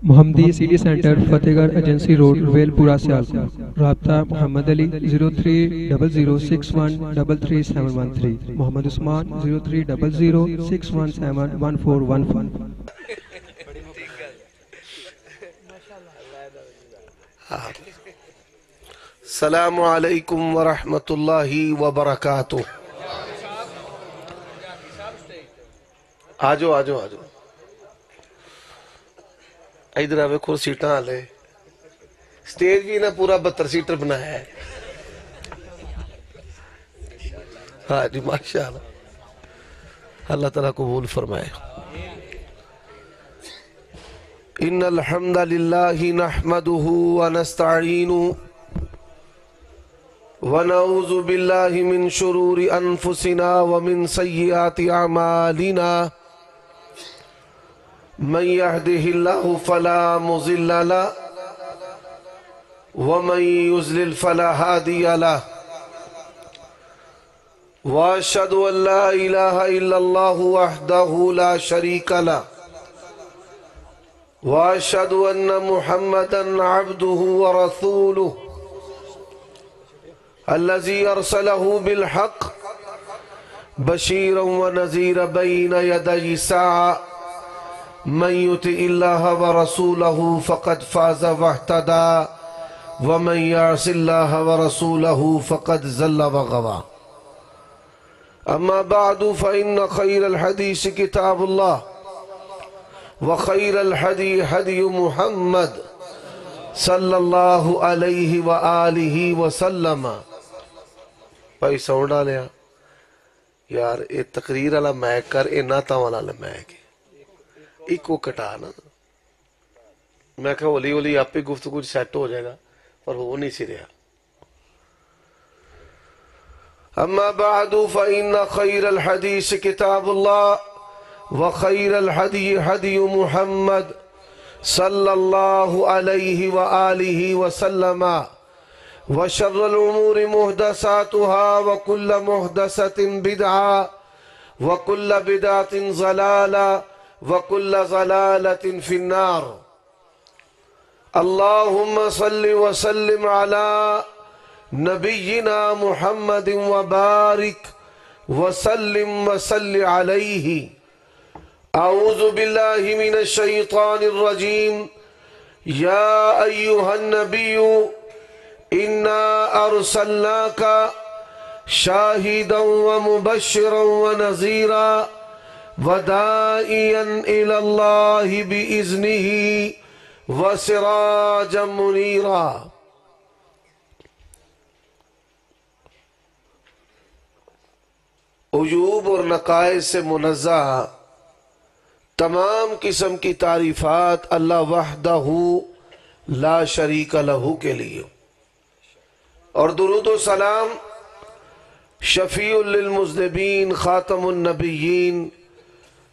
محمدی CD centre فتح گڑھ agency road well پورا سیالکوٹ۔ رابطہ محمد علی 030061337113، محمد عثمان 030061711415۔ السلام علیکم ورحمۃ اللہ وبرکاتہ۔ آجو آجو آجو ادھر آوے کھور سیٹاں آلے سٹیج بھی نا پورا 72 سیٹر بنایا ہے۔ ہاں جی ماشاءاللہ، اللہ تعالیٰ قبول فرمائے۔ ان الحمد للہ نحمده ونستعینه ونعوذ باللہ من شرور انفسنا ومن سیئات اعمالنا، من يهده الله فلا مضل له ومن يضلل فلا هادي له، واشهد ان لا اله الا الله وحده لا شريك له، واشهد ان محمدا عبده ورسوله الذي ارسله بالحق بشيرا ونذيرا بين يدي الساعة، من يطع الله ورسوله فقد فاز واهتدى ومن يعص الله ورسوله فقد ضل وغوى، اما بعد فإن خير الحديث كتاب الله وخير الهدي هدي محمد صلی اللہ علیہ وآلہ وسلم۔ بھائی ساؤنڈ آلیا یار، اے تقریر والا میک کر، اے نعتاں والا میک ایک کو کٹا نا۔ میں کہا اولی اولی آپ پہ گفتگو سیٹ ہو جائے گا، پر وہ نہیں سی رہا۔ اما بعد فإن خیر الحدیث کتاب اللہ وخیر الہدی ہدی محمد صلی اللہ علیہ وآلہ وسلم، وشر الامور محدثاتها وکل محدثت بدعہ وکل بدعت ضلالہ وکل ضلالت فی النار۔ اللہم صلی وسلم علی نبینا محمد وبارک وسلم وصلی علیہ۔ اعوذ باللہ من الشیطان الرجیم، یا ایہا النبی انا ارسلناک شاہدا ومبشرا ونذیرا وداعیا الی اللہ بإذنہ وسراجا منیرا۔ عیوب اور نقائص سے منزہ تمام قسم کی تعریفات اللہ وحدہ لا شریک لہ کے لیے، اور درود و سلام شفیع للمذنبین خاتم النبیین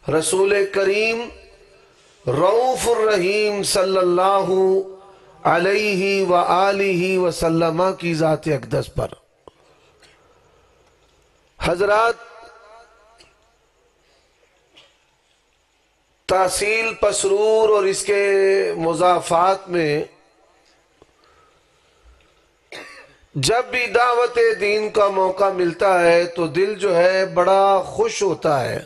رسول کریم رؤوف الرحیم صلی اللہ علیہ وآلہ وسلم کی ذات اقدس پر۔ حضرات، تحصیل پسرور اور اس کے مضافات میں جب بھی دعوت دین کا موقع ملتا ہے تو دل جو ہے بڑا خوش ہوتا ہے۔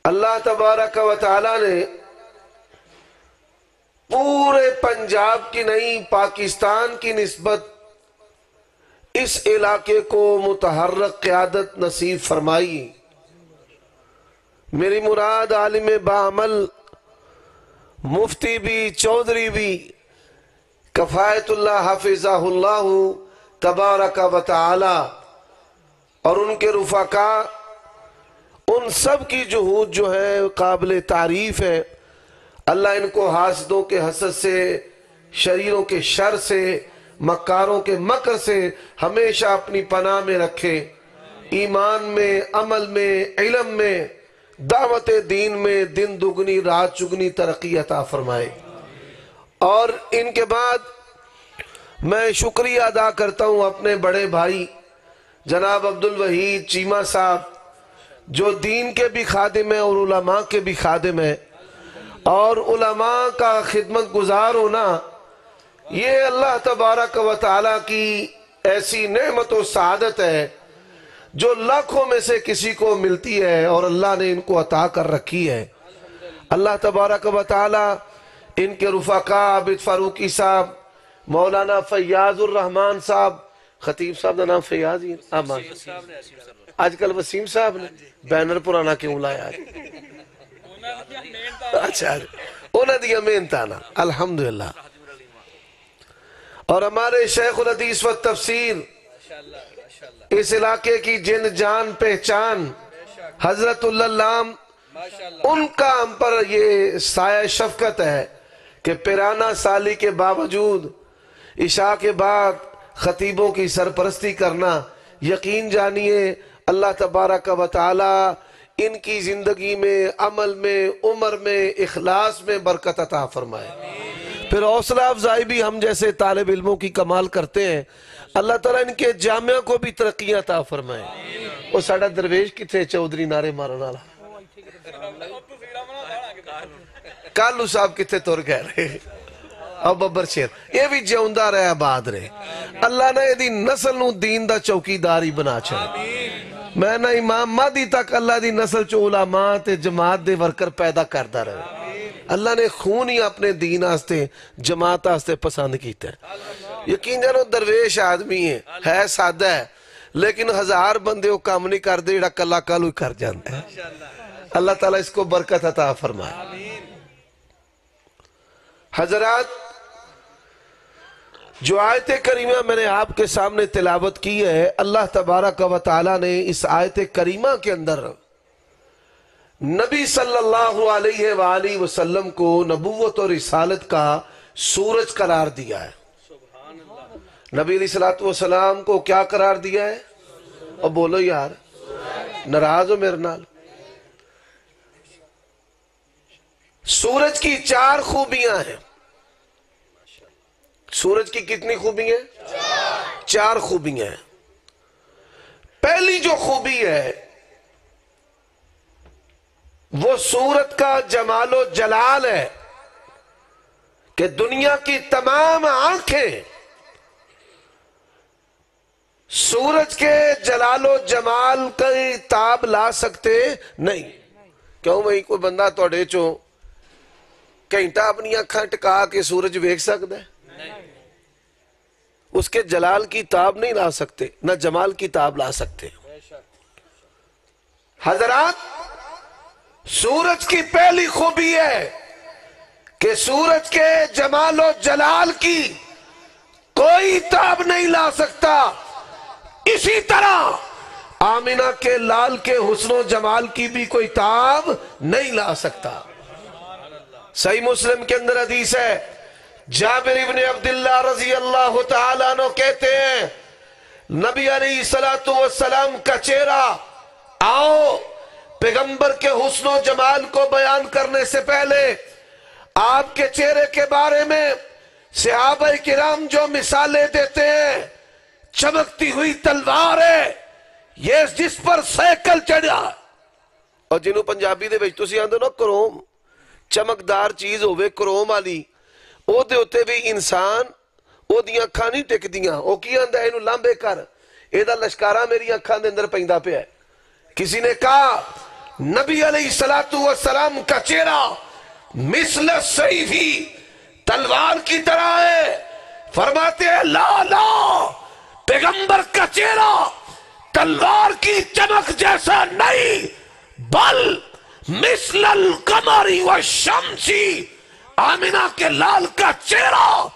اللہ تبارک و تعالی نے پورے پنجاب کی نہیں، پاکستان کی نسبت اس علاقے کو متحرک قیادت نصیب فرمائی۔ میری مراد عالم بعمل، مفتی بھی، چودھری بھی، کفایت اللہ حفظہ اللہ تبارک و تعالی، اور ان کے رفقا، ان سب کی جہود جو ہے قابل تعریف ہے۔ اللہ ان کو حاسدوں کے حسد سے، شریروں کے شر سے، مکاروں کے مکر سے ہمیشہ اپنی پناہ میں رکھے، ایمان میں، عمل میں، علم میں، دعوت دین میں دن دگنی رات چگنی ترقی عطا فرمائے۔ اور ان کے بعد میں شکریہ ادا کرتا ہوں اپنے بڑے بھائی جناب عبدالوحید چیمہ صاحب، جو دین کے بھی خادم ہیں اور علماء کے بھی خادم ہیں، اور علماء کا خدمت گزار ہونا، یہ اللہ تبارک و تعالیٰ کی ایسی نعمت و سعادت ہے جو لاکھوں میں سے کسی کو ملتی ہے اور اللہ نے ان کو عطا کر رکھی ہے۔ اللہ تبارک و تعالیٰ ان کے رفقا عابد فاروقی صاحب، مولانا فیاض الرحمان صاحب، خطیب صاحب کا نام فیاض ہی آج کل وسیم صاحب نے بینر پرانا کیوں لایا؟ اچھا انہوں دیا محنتانا الحمدللہ۔ اور ہمارے شیخ الحدیث و تفسیر، اس علاقے کی جن جان پہچان حضرت اللہ، ان کا ہم پر یہ سایہ شفقت ہے کہ پیرانہ سالی کے باوجود عشاء کے بعد خطیبوں کی سرپرستی کرنا، یقین جانیے اللہ تبارک و تعالی ان کی زندگی میں، عمل میں، عمر میں، اخلاص میں برکت عطا فرمائے۔ پھر حوصلہ افزائی بھی ہم جیسے طالب علموں کی کمال کرتے ہیں، اللہ تعالیٰ ان کے جامعہ کو بھی ترقیاں عطا فرمائے۔ وہ ساڑھا درویش کتھے چودھری نعرے مارنا لا، کالو صاحب کتھے تور گئے رہے، اور ببر شیر یہ بھی جیوندہ رہے آباد رہے۔ اللہ نے یہ دی نسل نو دین دا چوکی داری بنا چھڑے۔ میں نہ امام مہدی تک اللہ دی نسل چو علماء تے جماعت دے ورکر پیدا کردہ رہے۔ اللہ نے خون ہی اپنے دین آستے، جماعت آستے پسند کیتے ہیں۔ یقین جانو درویش آدمی ہے سادہ ہے، لیکن ہزار بندے وہ کام نہیں کر دے، جڑا کلا کالو کر جانتا ہے۔ اللہ تعالیٰ اس کو برکت عطا فرمائے۔ حضرات، جو آیت کریمہ میں نے آپ کے سامنے تلاوت کی ہے، اللہ تبارک و تعالیٰ نے اس آیت کریمہ کے اندر نبی صلی اللہ علیہ وآلہ وسلم کو نبوت اور رسالت کا سورج قرار دیا ہے۔ نبی علیہ السلام کو کیا قرار دیا ہے؟ اور بولو یار، ناراض ہو میرے نال؟ سورج کی 4 خوبیاں ہیں۔ سورج کی کتنی خوبیاں ہیں؟ 4 خوبیاں ہیں۔ پہلی جو خوبی ہے وہ سورج کا جمال و جلال ہے کہ دنیا کی تمام آنکھیں سورج کے جلال و جمال کا تاب لا سکتے نہیں۔ کیوں بھئی کوئی بندہ توڑے چو گھنٹہ اپنی آنکھاں ٹکا کے سورج ویکھ سکتا ہے؟ اس کے جلال کی تاب نہیں لا سکتے، نہ جمال کی تاب لا سکتے۔ حضرات، سورج کی پہلی خوبی ہے کہ سورج کے جمال و جلال کی کوئی تاب نہیں لا سکتا۔ اسی طرح آمنہ کے لال کے حسن و جمال کی بھی کوئی تاب نہیں لا سکتا۔ صحیح مسلم کے اندر حدیث ہے، جابر ابن عبداللہ رضی اللہ تعالیٰ عنہ کہتے ہیں نبی علیہ السلام کا چہرہ، آؤ پیغمبر کے حسن و جمال کو بیان کرنے سے پہلے آپ کے چہرے کے بارے میں صحابہ کرام جو مثالیں دیتے ہیں، چمکتی ہوئی تلوار ہے یہ جس پر سائیکل چڑھا، اور جنہوں پنجابی دے وچ تسی آندے نا کروم، چمکدار چیز ہوئے کروم والی، او دے ہوتے بھی انسان او دیاں اکھاں نہیں ٹک دیاں، او کی آندہ ہے انہوں لامبے کر، ایدہ لشکارہ میری اکھاں دے اندر پہندہ پہ ہے۔ کسی نے کہا نبی علیہ السلام کا چہرہ مثل سیفی، تلوار کی طرح ہے۔ فرماتے ہیں لا لا، پیغمبر کا چہرہ تلوار کی چمک جیسا نہیں، بل مثل القمر والشمسی، آمنہ کے لال کا چہرہ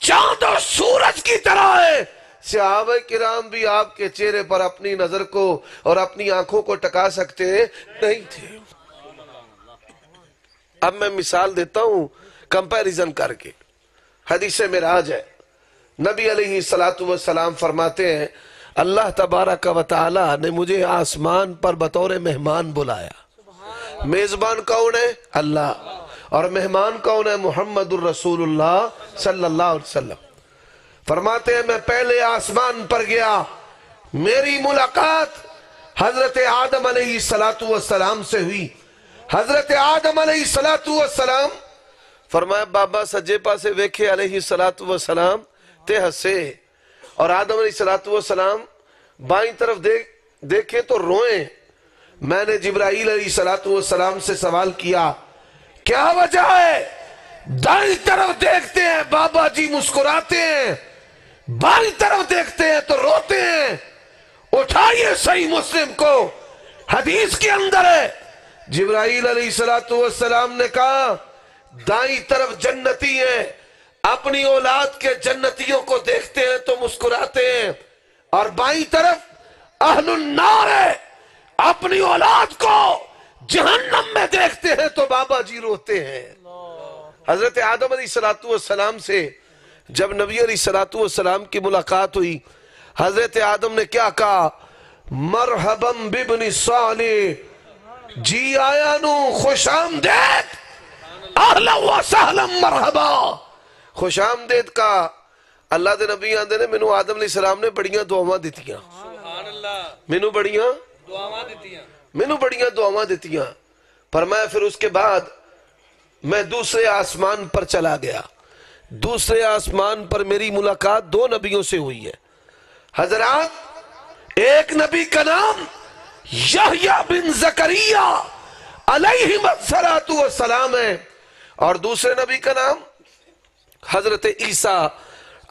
چاند و سورج کی طرح ہے۔ صحابہ کرام بھی آپ کے چہرے پر اپنی نظر کو اور اپنی آنکھوں کو ٹکا سکتے نہیں تھے۔ اب میں مثال دیتا ہوں کمپیریزن کر کے۔ حدیث معراج ہے، نبی علیہ السلام فرماتے ہیں اللہ تبارک و تعالی نے مجھے آسمان پر بطور مہمان بلایا۔ میزبان کون ہے؟ اللہ، اور مہمان کون ہے؟ محمد الرسول اللہ صلی اللہ علیہ وسلم۔ فرماتے ہیں میں پہلے آسمان پر گیا، میری ملاقات حضرت آدم علیہ السلام سے ہوئی۔ حضرت آدم علیہ السلام فرمایا بابا سجے پاسے ویکھے علیہ السلام تے ہسے، اور آدم علیہ السلام بائیں طرف دیکھے تو روئیں۔ میں نے جبرائیل علیہ السلام سے سوال کیا کیا وجہ ہے؟ دائیں طرف دیکھتے ہیں بابا جی مسکراتے ہیں، بائیں طرف دیکھتے ہیں تو روتے ہیں۔ اٹھائیے صحیح مسلم کو، حدیث کے اندر ہے، جبرائیل علیہ السلام نے کہا دائیں طرف جنتی ہیں، اپنی اولاد کے جنتیوں کو دیکھتے ہیں تو مسکراتے ہیں، اور بائیں طرف اہل النار ہے، اپنی اولاد کو جہنم میں دیکھتے ہیں تو بابا جی روتے ہیں۔ حضرت آدم علیہ السلام سے جب نبی علیہ السلام کی ملاقات ہوئی، حضرت آدم نے کیا کہا؟ مرحباً بابن صالح، جی آیا نو، خوش آمدید، اہلا و سہلا مرحبا، خوش آمدید کا۔ اللہ دے نبی آندے نے مینوں آدم علیہ السلام نے بڑیاں دعاواں دتیاں، مینوں بڑیاں دعاواں دتیاں۔ فرمایا پھر اس کے بعد میں دوسرے آسمان پر چلا گیا، دوسرے آسمان پر میری ملاقات دو نبیوں سے ہوئی ہے حضرات۔ ایک نبی کا نام یحییٰ بن زکریا علیہ السلام ہے، اور دوسرے نبی کا نام حضرت عیسیٰ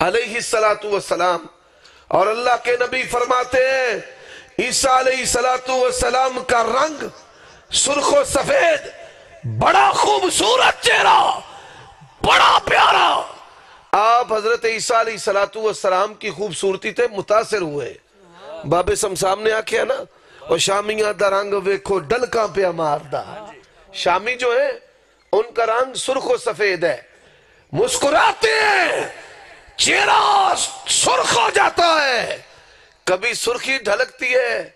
علیہ السلام۔ اور اللہ کے نبی فرماتے ہیں عیسیٰ علیہ السلام کا رنگ سرخ و سفید، بڑا خوبصورت چہرہ، بڑا پیارا۔ آپ حضرت عیسیٰ علیہ السلام کی خوبصورتی تے متاثر ہوئے۔ بابے سمسام نے آکھیا نا، اور شامیاں دا رنگ ویکھو ڈلکاں پہ ماردا۔ شامی جو ہیں ان کا رنگ سرخ و سفید ہے، مسکراتے ہیں، چہرہ سرخ ہو جاتا ہے، کبھی سرخی ڈھلکتی ہے،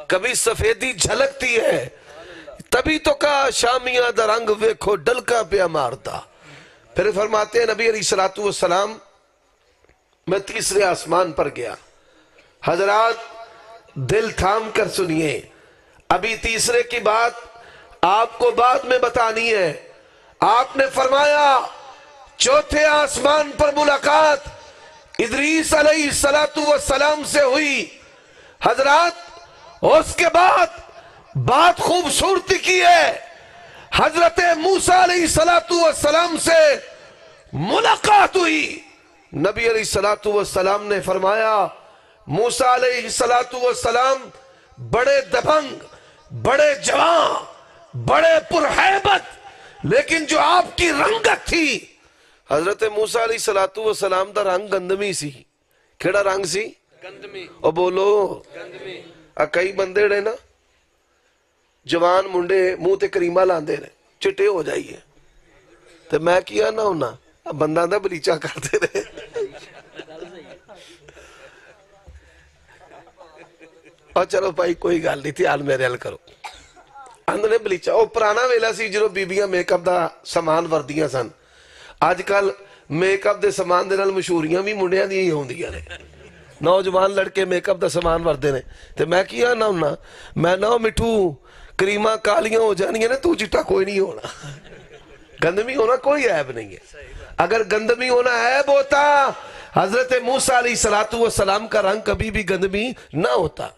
کبھی سفیدی جھلکتی ہے۔ تبھی تو کہا شامیاں دا رنگ ویکھو ڈلکاں پہ ماردا۔ پھر فرماتے ہیں نبی علیہ السلام میں تیسرے آسمان پر گیا۔ حضرات دل تھام کر سنیے، ابھی تیسرے کی بات آپ کو بعد میں بتانی ہے۔ آپ نے فرمایا چوتھے آسمان پر ملاقات ادریس علیہ السلام سے ہوئی۔ حضرات اس کے بعد بات خوبصورتی کی ہے، حضرت موسیٰ علیہ السلام سے ملاقات ہوئی۔ نبی علیہ السلام نے فرمایا موسیٰ علیہ السلام بڑے دبنگ، بڑے جوان، بڑے پرہیبت، لیکن جو آپ کی رنگت تھی، حضرت موسیٰ علیہ السلام دا رنگ گندمی سی۔ کیڑا رنگ سی؟ گندمی۔ او بولو گندمی۔ کئی بندے رہے نا جوان منڈے منہ تے کریمہ لاندے رہے، چٹے ہو جائیے، تو میں کیا نہ ہونا بندہ دا بلیچہ کرتے رہے۔ اور چلو بھائی کوئی گال نہیں تھی، آل میرے حل کرو اندھنے بلیچہ۔ او پرانا ویلا سی جنہوں بی بیاں میک اپ دا سامان وردیاں سن، آج کل میک اپ دے سامان دے نال مشہوریاں بھی منڈیاں دی ہی ہوندیاں نے، نوجوان لڑکے میک اپ دا سامان وردے نے۔ تے میں کیا نہ ہونا، میں نہ مٹھو کریمہ کالیاں ہو جانی ہے نا، تو چٹا کوئی نہیں ہونا۔ گندمی ہونا کوئی عیب نہیں ہے، اگر گندمی ہونا عیب ہوتا حضرت موسیٰ علیہ السلام کا رنگ کبھی بھی گندمی نہ ہوتا۔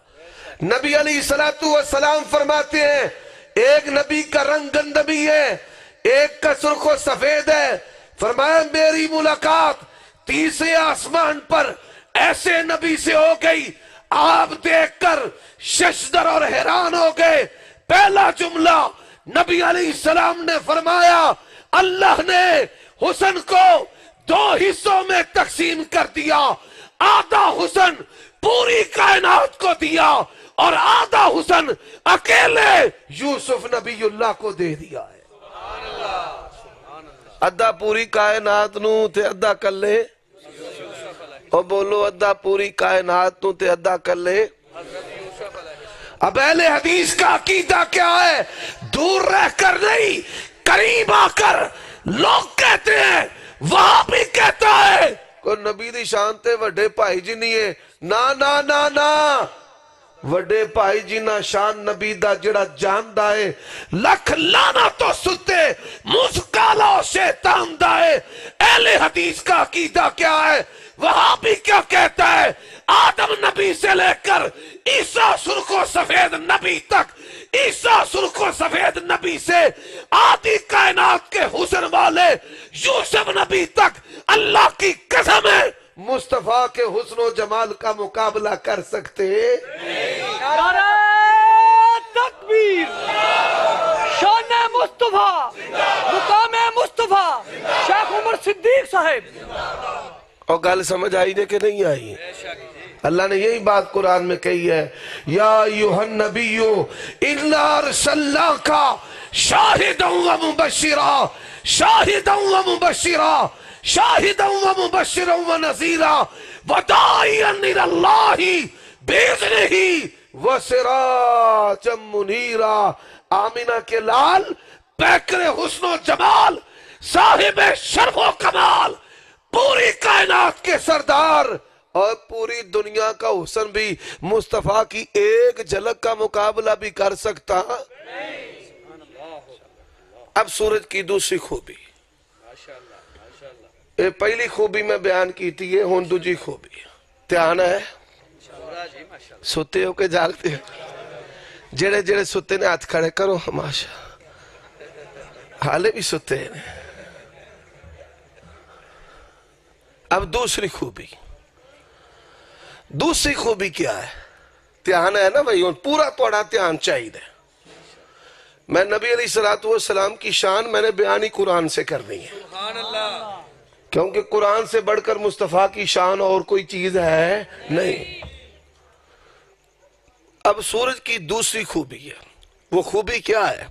نبی علیہ السلام فرماتے ہیں ایک نبی کا رنگ گندمی ہے، ایک کا سرخ و سفید ہے۔ فرمایا میری ملاقات تیسرے آسمان پر ایسے نبی سے ہو گئی، آپ دیکھ کر ششدر اور حیران ہو گئے۔ پہلا جملہ نبی علیہ السلام نے فرمایا اللہ نے حسن کو دو حصوں میں تقسیم کر دیا، آدھا حسن پوری کائنات کو دیا اور آدھا حسن اکیلے یوسف نبی اللہ کو دے دیا ہے۔ ادھا پوری کائنات نو تے ادھا کلے، اور بولو ادھا پوری کائنات نو تے ادھا کلے۔ اب اہل حدیث کا عقیدہ کیا ہے؟ دور رہ کر نہیں، قریب آ کر لوگ کہتے ہیں، وہاں بھی کہتا ہے کوئی نبی دی شان تے وڈے پائی جی نہیں ہے، نا نا نا نا، وڈے بھائی جنہ شان نبی دا جڑا جاندا ہے لکھ لانا تو ستے مسکالا شیطان دا ہے اہل حدیث کا عقیدہ کیا ہے وہاں بھی کیا کہتا ہے آدم نبی سے لے کر عیسیٰ سرخ و سفید نبی تک عیسیٰ سرخ و سفید نبی سے آدھی کائنات کے حسن والے یوسف نبی تک اللہ کی قسم ہے مصطفیٰ کے حسن و جمال کا مقابلہ کر سکتے نعرہ تکبیر شان مصطفیٰ مقام مصطفیٰ شیخ عمر صدیق صاحب اور گل سمجھ آئی دے کہ نہیں آئی اللہ نے یہی بات قرآن میں کہی ہے یا ایوہ النبیو اِلَّا ارسلناک شاہدا و مبشرا شاہدا و مبشرا شاہدا و مبشرا و نذیرا وداعیا الی اللہ بِإِذْنِهِ وسراجا منیرا آمینہ کے لال پیکر حسن و جمال صاحب شرف و کمال پوری کائنات کے سردار اور پوری دنیا کا حسن بھی مصطفیٰ کی ایک جھلک کا مقابلہ بھی کر سکتا اب سورج کی دوسری خوبی پہلی خوبی میں بیان کی تھی یہ ہون دوجی خوبی دھیان ہے سوتے ہو کے جاگتے ہو جڑے جڑے سوتے نے ہاتھ کھڑے کرو ماشاء حالے بھی سوتے ہیں اب دوسری خوبی کیا ہے دھیان ہے نا بھائی پورا توڑا دھیان چاہیے میں نبی علیہ السلام کی شان میں نے بیانی قرآن سے کرنی ہے کیونکہ قرآن سے بڑھ کر مصطفیٰ کی شان اور کوئی چیز ہے نہیں اب سورج کی دوسری خوبی ہے وہ خوبی کیا ہے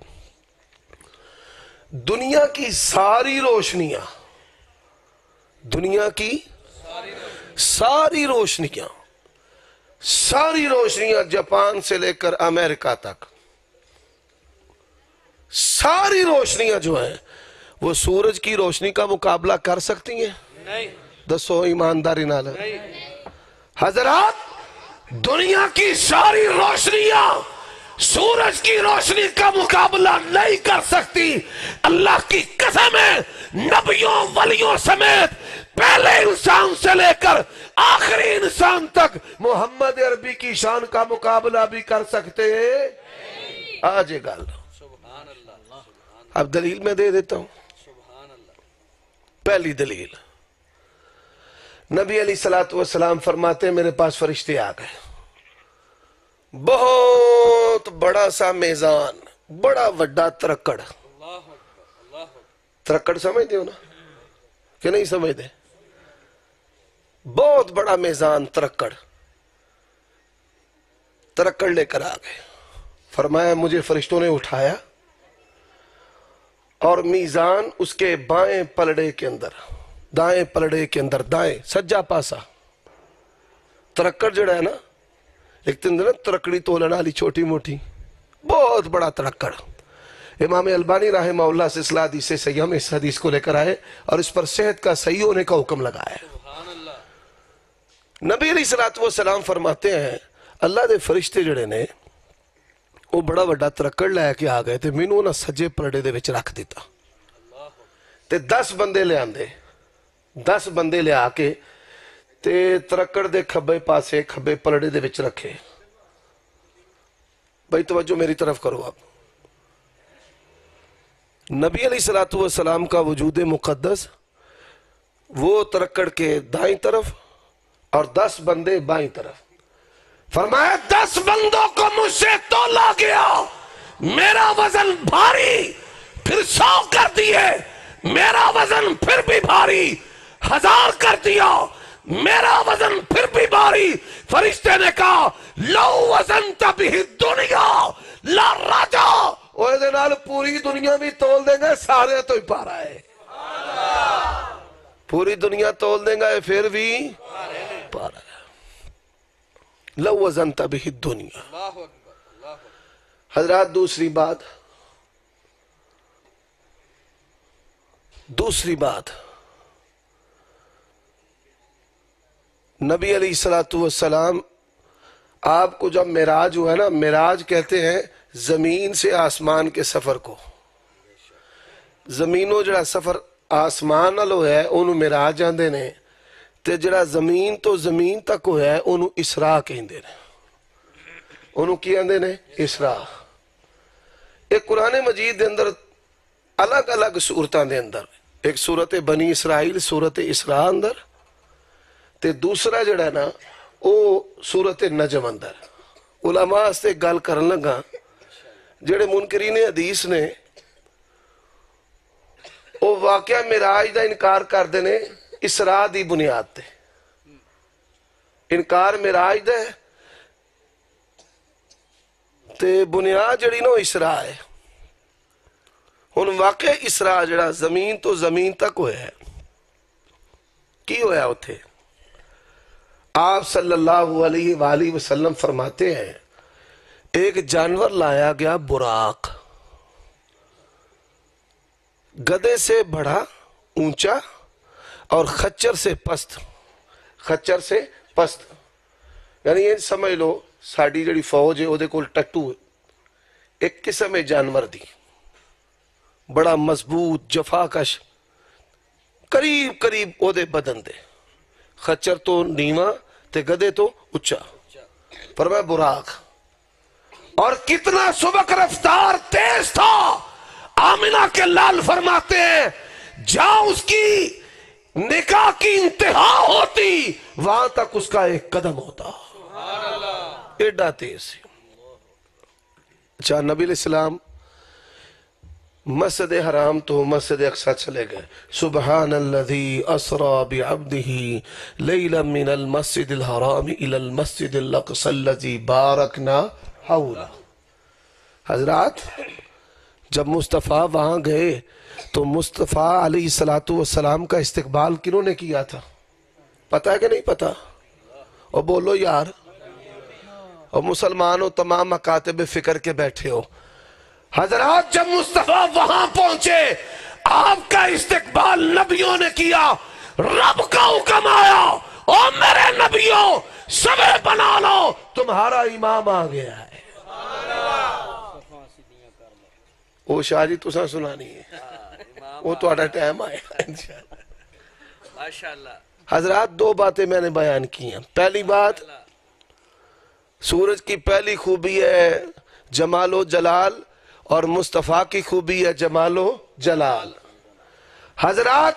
دنیا کی ساری روشنیاں دنیا کی ساری روشنیاں جاپان سے لے کر امریکہ تک ساری روشنیاں جو ہیں وہ سورج کی روشنی کا مقابلہ کر سکتی ہیں نہیں دسو ایمانداری نال حضرات دنیا کی ساری روشنیاں سورج کی روشنی کا مقابلہ نہیں کر سکتی اللہ کی قسم ہے نبیوں ولیوں سمیت پہلے انسان سے لے کر آخری انسان تک محمد عربی کی شان کا مقابلہ بھی کر سکتے آج یہ گل اب دلیل میں دے دیتا ہوں پہلی دلیل نبی علیہ السلام فرماتے ہیں میرے پاس فرشتے آ گئے بہت بڑا سا میزان بڑا وڈا ترکڑ ترکڑ سمجھتے ہو نا کہ نہیں سمجھتے بہت بڑا میزان ترکڑ لے کر آ گئے فرمایا مجھے فرشتوں نے اٹھایا اور میزان اس کے بائیں پلڑے کے اندر دائیں پلڑے کے اندر دائیں سجا پاسا ترکڑ جڑا ہے نا ایک دن ترکڑی تولنا لی چھوٹی موٹی بہت بڑا ترکڑ امام البانی رحمہ اللہ سے اصلاح حدیث سے صحیح ہم اس حدیث کو لے کر آئے اور اس پر صحت کا صحیح ہونے کا حکم لگایا نبی علیہ السلام فرماتے ہیں اللہ دے فرشتے جڑے نے وہ بڑا وڈا ترکڑ لے کے آ گئے تھے مینوں نہ سجے پلڑے دے وچ رکھ دیتا تے 10 بندے لے آندے 10 بندے لے آ کے تے ترکڑ دے کھبے پاسے کھبے پلڑے دے وچ رکھے بھائی توجہ میری طرف کرو اب نبی علیہ السلام کا وجود مقدس وہ ترکڑ کے دائیں طرف اور 10 بندے بائیں طرف فرمایا 10 بندوں کو مجھ سے تولا گیا میرا وزن بھاری پھر 100 کر دیے میرا وزن پھر بھی بھاری 1000 کر دیا میرا وزن پھر بھی بھاری فرشتے نے کہا لو وزنت بہ الدنیا لا راجا اوہ دے نال پوری دنیا بھی تول دیں گے سارے تو ہی پارا ہے پوری دنیا تول دیں گے پھر بھی پارا ہے لو وزنت بہ الدنیا حضرات دوسری بات نبی علیہ السلام آپ کو جب معراج ہوا ہے نا، معراج کہتے ہیں زمین سے آسمان کے سفر کو. زمینوں جڑا سفر آسمان والو ہے انہوں معراج آندے نے، تے جڑا زمین تو زمین تک ہوا ہے انہوں اسراء کہندے نے. انہوں کی آندے نے؟ اسراء. ایک قرآن مجید دے اندر الگ الگ صورتاں دے اندر، ایک صورت بنی اسرائیل صورت اسراء اندر، تے دوسرا جڑا ہے نا او صورت نجم اندر. علماء سے گل کرن لگا جڑے منکرین حدیث نے او واقعہ معراج دا انکار کر دینے اسراء دی بنیاد تے. انکار معراج دا ہے تے بنیاد جڑی نو اسراء ہے. ہن واقع اسراء جڑا زمین تو زمین تک ہویا ہے، کی ہویا اتھے؟ آپ صلی اللہ علیہ وآلہ وسلم فرماتے ہیں ایک جانور لایا گیا براق، گدے سے بڑا اونچا اور خچر سے پست. خچر سے پست یعنی یہ سمجھ لو ساڑی جڑی فوج ہے او دے کول ٹٹو ہے، ایک قسم جانور دی، بڑا مضبوط جفاکش، قریب قریب او دے بدن دے، خچر تو نیواں تے گدے تو اچھا. فرمایا براق، اور کتنا سبق رفتار تیز تھا. آمنہ کے لال فرماتے ہیں جہاں اس کی نکاح کی انتہا ہوتی وہاں تک اس کا ایک قدم ہوتا. ایڈا تیز. اچھا، نبی علیہ السلام مسجد حرام تو مسجد اقصی چلے گئے. سبحان الذی اسرا بعبدہ لیلا من المسجد الحرام الى المسجد الاقصی الذی بارکنا حولہ. حضرات جب مصطفیٰ وہاں گئے تو مصطفیٰ علیہ السلام کا استقبال کنہوں نے کیا تھا؟ پتہ ہے کہ نہیں پتہ؟ اور بولو یار. اور مسلمانوں تمام مکاتب فکر کے بیٹھے ہو. حضرات جب مصطفیٰ وہاں پہنچے آپ کا استقبال نبیوں نے کیا. رب کا حکم آیا او میرے نبیوں صبح بنا لو تمہارا امام آ گیا ہے. وہ شاہ جی تساں سنانی ہے، وہ تو آٹا ٹائم آئے ماشاءاللہ. حضرات دو باتیں میں نے بیان کی ہیں. پہلی بات، سورج کی پہلی خوبی ہے جمال و جلال اور مصطفیٰ کی خوبی ہے جمال و جلال. حضرات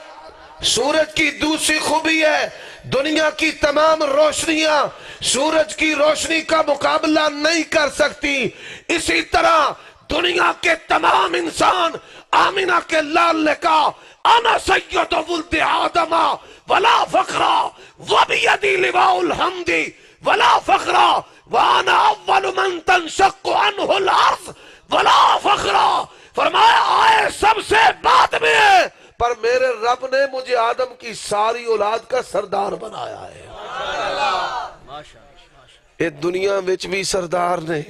سورج کی دوسری خوبی ہے دنیا کی تمام روشنیاں سورج کی روشنی کا مقابلہ نہیں کر سکتی. اسی طرح دنیا کے تمام انسان آمنہ کے لال نے کہا انا سید ولد آدم ولا فخرا وبیدی لواء الحمد ولا فخرا وانا اول من تنشق عنہ الارض ولا فخرا. فرمایا آئے سب سے بعد میں ہے پر میرے رب نے مجھے آدم کی ساری اولاد کا سردار بنایا ہے. یہ دنیا وچ بھی سردار نے،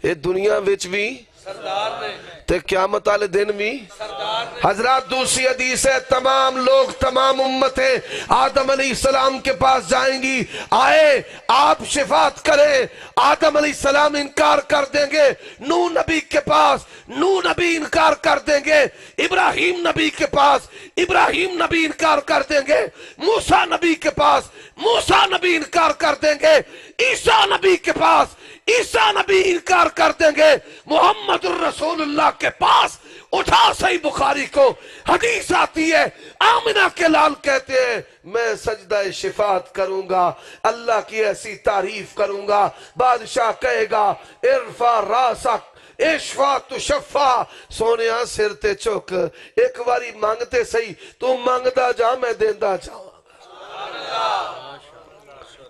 یہ دنیا وچ بھی سردار نے، تے قیامت والے دن بھی سردار نے. حضرات دوسری حدیث ہے تمام لوگ تمام امتیں آدم علیہ السلام کے پاس جائیں گی. آئے آپ شفاعت کریں. آدم علیہ السلام انکار کر دیں گے. نوح نبی کے پاس نوح نبی انکار کر دیں گے. ابراہیم نبی کے پاس ابراہیم نبی انکار کر دیں گے. موسیٰ نبی کے پاس موسیٰ نبی انکار کر دیں گے. عیسیٰ نبی کے پاس عیسیٰ نبی انکار کر دیں گے. محمد الرسول اللہ کے پاس اٹھا صحیح بخاری کو حدیث آتی ہے آمنہ کے لال کہتے ہیں میں سجدہ شفاعت کروں گا، اللہ کی ایسی تعریف کروں گا. بادشاہ کہے گا ارفع راسک اشفا تو شفا، سونیا سر تے چک ایک باری مانگتے صحیح، تو مانگدا جا میں دیندہ جاؤں.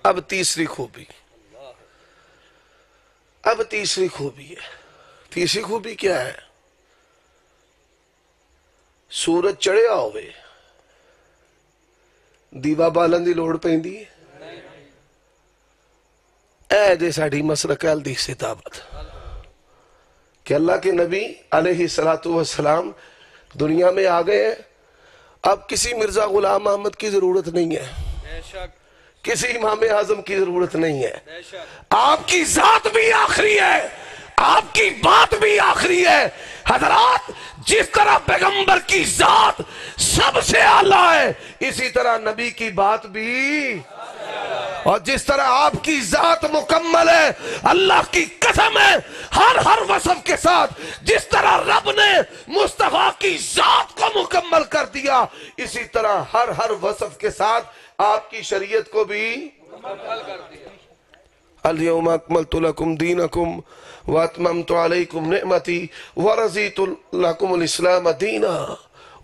اب تیسری خوبی ہے. تیسری خوبی کیا ہے؟ سورج چڑھیا ہوئے دیوا بالن دی لوڑ پیندی اے دے ساڑھی مسلک الحدیث ثابت کہ اللہ کے نبی علیہ السلام دنیا میں آ گئے ہیں. اب کسی مرزا غلام احمد کی ضرورت نہیں ہے کسی امام اعظم کی ضرورت نہیں ہے. آپ کی ذات بھی آخری ہے, آپ کی بات بھی آخری ہے. حضرات جس طرح پیغمبر کی ذات سب سے اعلیٰ ہے, اسی طرح نبی کی بات بھی, اور جس طرح آپ کی ذات مکمل ہے, اللہ کی قسم ہے ہر وصف کے ساتھ جس طرح رب نے مصطفیٰ کی ذات کو مکمل کر دیا, اسی طرح ہر وصف کے ساتھ آپ کی شریعت کو بھی مکمل کر دیا. الیوم اکملت لکم دینکم واتممت علیکم نعمتی ورضیت لکم الاسلام دینا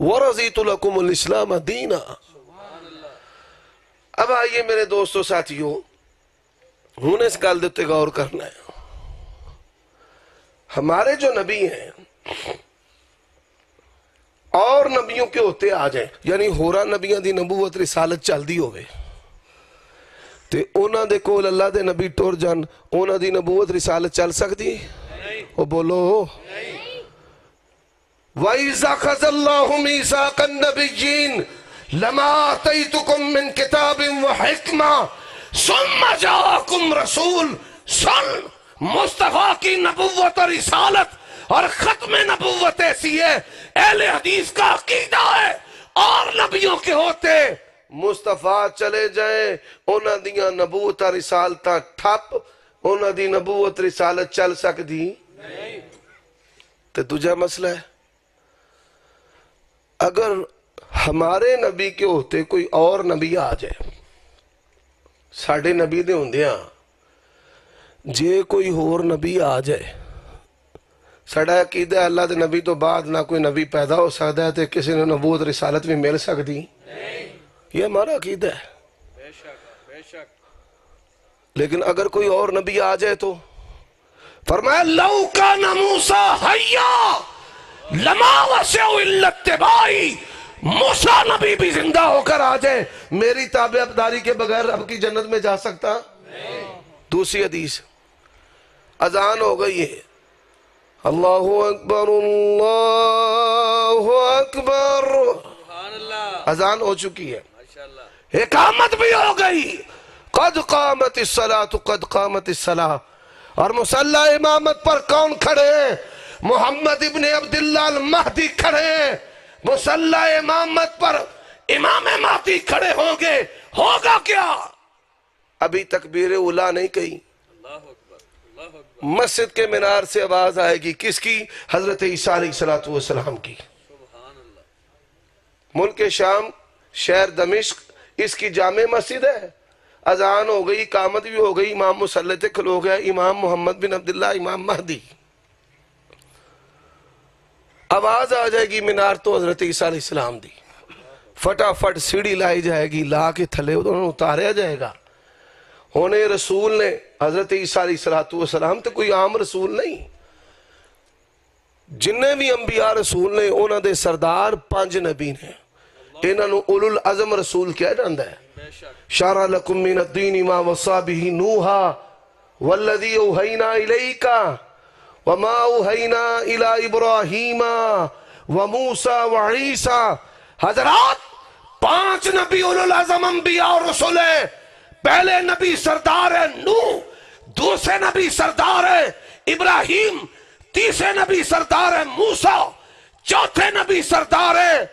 ورضیت لکم الاسلام دینا. اب آئیے میرے دوستو ساتھیوں, ہوں اس گل دیتے غور کرنا ہے. ہمارے جو نبی ہیں اور نبیوں کے ہوتے آ جائیں, یعنی ہورا نبیاں دی نبوت رسالت چل دی ہوئے تے اونا دے کول اللہ دے نبی ٹور جان, اونا دی نبوت رسالت چل سکتی؟ وہ بولو. وَإِذَا خَذَ اللَّهُ مِيثَاقَ النَّبِيِّينَ لَمَا آتَيْتُكُم مِّن كِتَابٍ وَحِكْمَةٍ ثُمَّ جَاءَكُمْ رَسُولٌ. سن, مصطفیٰ کی نبوت اور رسالت اور ختم نبوت ایسی ہے, اہل حدیث کا عقیدہ ہے, اور نبیوں کے ہوتے مصطفیٰ چلے جائیں اونا دیاں نبوت اور رسالتاں ٹھپ, اونا دی نبوت رسالت چل سکتی نہیں. تو تجھا مسئلہ ہے, اگر ہمارے نبی کے ہوتے کوئی اور نبی آ جائے, ساڑھے نبی دے ہوندیاں جے کوئی اور نبی آ جائے, ساڑھا عقیدہ ہے اللہ دے نبی تو بعد نہ کوئی نبی پیدا ہو سکتا ہے, تے کسی نے نبوت رسالت بھی مل سکتی, یہ ہمارا عقیدہ ہے. لیکن اگر کوئی اور نبی آ جائے تو فرمایا لو کان موسیٰ حیا لما وسع الا اتباعی. موسیٰ نبی بھی زندہ ہو کر آ جائے, میری تابعداری کے بغیر رب کی جنت میں جا سکتا نہیں. دوسری حدیث, اذان ہو گئی ہے, اللہ اکبر اللہ اکبر, اذان ہو چکی ہے, اقامت بھی ہو گئی, قد قامت الصلاۃ قد قامت الصلاۃ. اور مصلی امامت پر کون کھڑے ہیں؟ محمد ابن عبداللہ المہدی کھڑے ہیں. مصلی امامت پر امام مہدی کھڑے ہوں گے, ہوگا کیا؟ ابھی تکبیر اولیٰ نہیں کہی, مسجد کے مینار سے آواز آئے گی, کس کی؟ حضرت عیسیٰ علیہ السلام کی. ملک شام شہر دمشق اس کی جامع مسجد ہے. اذان ہو گئی, اقامت بھی ہو گئی, امام مصلی تے کھلو گیا, امام محمد بن عبداللہ امام مہدی. آواز آ جائے گی مینار تو حضرت عیسیٰ علیہ السلام دی, فٹافٹ سیڑھی لائی جائے گی, لا کے تھلے انہوں اتاریا جائے گا. ہونے رسول نے حضرت عیسیٰ علیہ السلام تو کوئی عام رسول نہیں, جنہیں بھی انبیاء رسول نے انہوں دے سردار 5 نبی نے, انہوں اولو العظم رسول کیا جاندہ ہے. شارع لکم من الدین ما وصا به نوحا والذی اوحینا الیکا وما اوحینا الی ابراہیم وموسیٰ وعیسیٰ. حضرات 5 نبی اولو العظم انبیاء اور رسول ہیں. پہلے نبی سردار ہے نوح, دوسرے نبی سردار ہے ابراہیم, تیسرے نبی سردار ہے موسیٰ, چوتھے نبی سردار ہے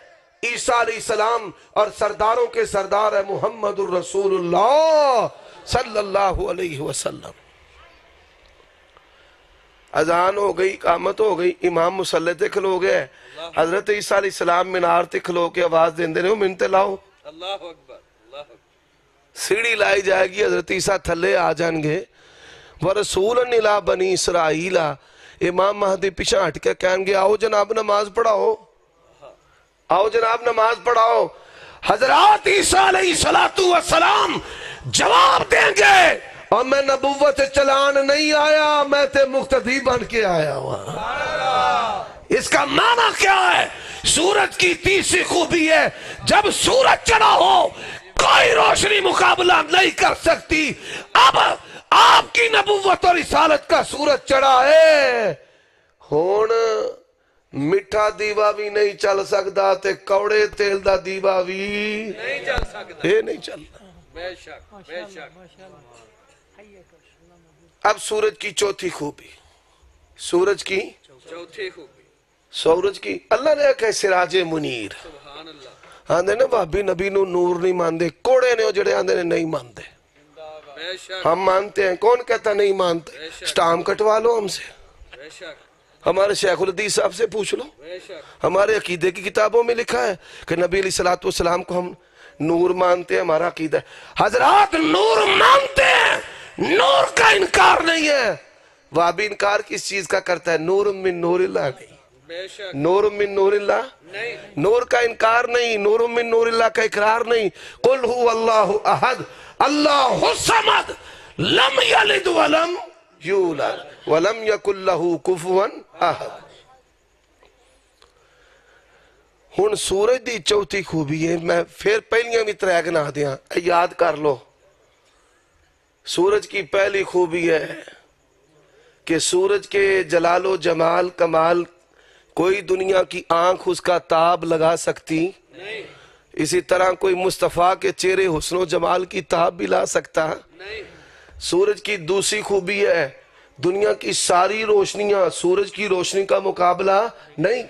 عیسیٰ علیہ السلام, اور سرداروں کے سردار ہے محمد الرسول اللہ صلی اللہ علیہ وسلم. اذان ہو گئی, اقامت ہو گئی, امام مصلی تے کھلو گئے, حضرت عیسیٰ علیہ السلام مینار تے کھلو کے آواز دین دے رہے ہو, منتے لاؤ, اللہ اکبر. سیڑھی لائی جائے گی, حضرت عیسیٰ تھلے آ جائیں گے. وَرَسُولًا إِلَىٰ بَنِي إِسْرَائِيلَ. امام مہدی پیچھے ہٹ کے کہیں گے آؤ جناب نماز پڑھاؤ, آؤ جناب نماز پڑھاؤ. حضرات عیسیٰ علیہ السلام جواب دیں گے, اور میں نبوت چلان نہیں آیا, میں تے مقتدی بن کے آیا ہوا. اس کا معنی کیا ہے؟ سورج کی تیسری خوبی ہے, جب سورج چڑھا ہو کوئی روشنی مقابلہ نہیں کر سکتی. اب آپ کی نبوت اور رسالت کا سورج چڑھا ہے, ہون میٹھا دیوا بھی نہیں چل سکتا تے کوڑے تیل دا دیوا بھی نہیں چل سکتا. یہ نہیں چلتا. اب سورج کی چوتھی خوبی، سورج کی سورج کی اللہ نے کہا سراج منیر آندے نا بھابی نبی نو نور نہیں ماندے، کوڑے نے جڑے آندے نے نہیں ماندے، ہم مانتے ہیں، کون کہتا نہیں مانتے؟ سٹام کٹوا لو ہم سے، ہمارے شیخ الحدیث صاحب سے پوچھ لو، ہمارے عقیدے کی کتابوں میں لکھا ہے کہ نبی علیہ السلام کو ہم نور مانتے ہیں، ہمارا عقیدہ ہے۔ حضرات نور مانتے ہیں، نور کا انکار نہیں ہے۔ وہابی انکار کس چیز کا کرتا ہے؟ نور من نور اللہ نہیں، نور من نور اللہ نور کا انکار نہیں، نور من نور اللہ کا اقرار نہیں۔ قل هو اللہ احد اللہ الصمد لم یلد ولم یولد ولم یکن لہ کفوا احد۔ ہن سورج دی چوتھی خوبی ہے، میں پھر پہلیاں بھی ترے گنا دیاں، یاد کر لو۔ سورج کی پہلی خوبی ہے کہ سورج کے جلال و جمال کمال کوئی دنیا کی آنکھ اس کا تاب لگا سکتی نہیں، اسی طرح کوئی مصطفیٰ کے چہرے حسن و جمال کی تاب بھی لا سکتا نہیں۔ سورج کی دوسری خوبی ہے دنیا کی ساری روشنیاں سورج کی روشنی کا مقابلہ نہیں،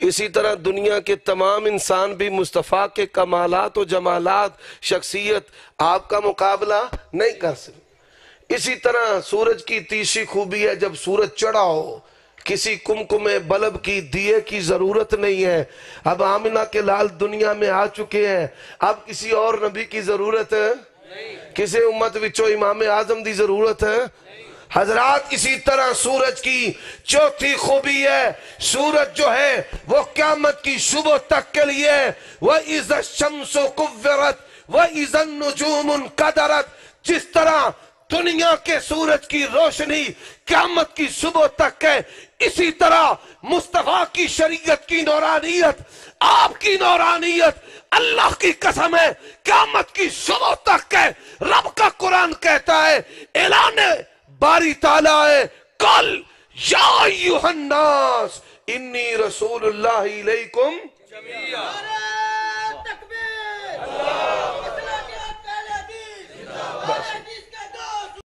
اسی طرح دنیا کے تمام انسان بھی مصطفیٰ کے کمالات و جمالات شخصیت آپ کا مقابلہ نہیں کر سکتے۔ اسی طرح سورج کی تیسری خوبی ہے جب سورج چڑھا ہو کسی کمکم بلب کی دیے کی ضرورت نہیں ہے، اب آمنہ کے لال دنیا میں آ چکے ہیں، اب کسی اور نبی کی ضرورت ہے، کسی امت وچو امام اعظم دی ضرورت ہے۔ حضرات اسی طرح سورج کی چوتھی خوبی ہے سورج جو ہے وہ قیامت کی صبح تک کے لیے وَإِذَا الشَّمْسُ كُوِّرَتْ وَإِذَا النُّجُومُ انْكَدَرَتْ، جس طرح دنیا کے سورج کی روشنی قیامت کی صبح تک ہے، اسی طرح مصطفیٰ کی شریعت کی نورانیت، آپ کی نورانیت اللہ کی قسم ہے قیامت کی صبح تک ہے۔ رب کا قرآن کہتا ہے، اعلان باری تعالیٰ ہے، قل یا ایوہ الناس انی رسول اللہ علیکم جمیعا۔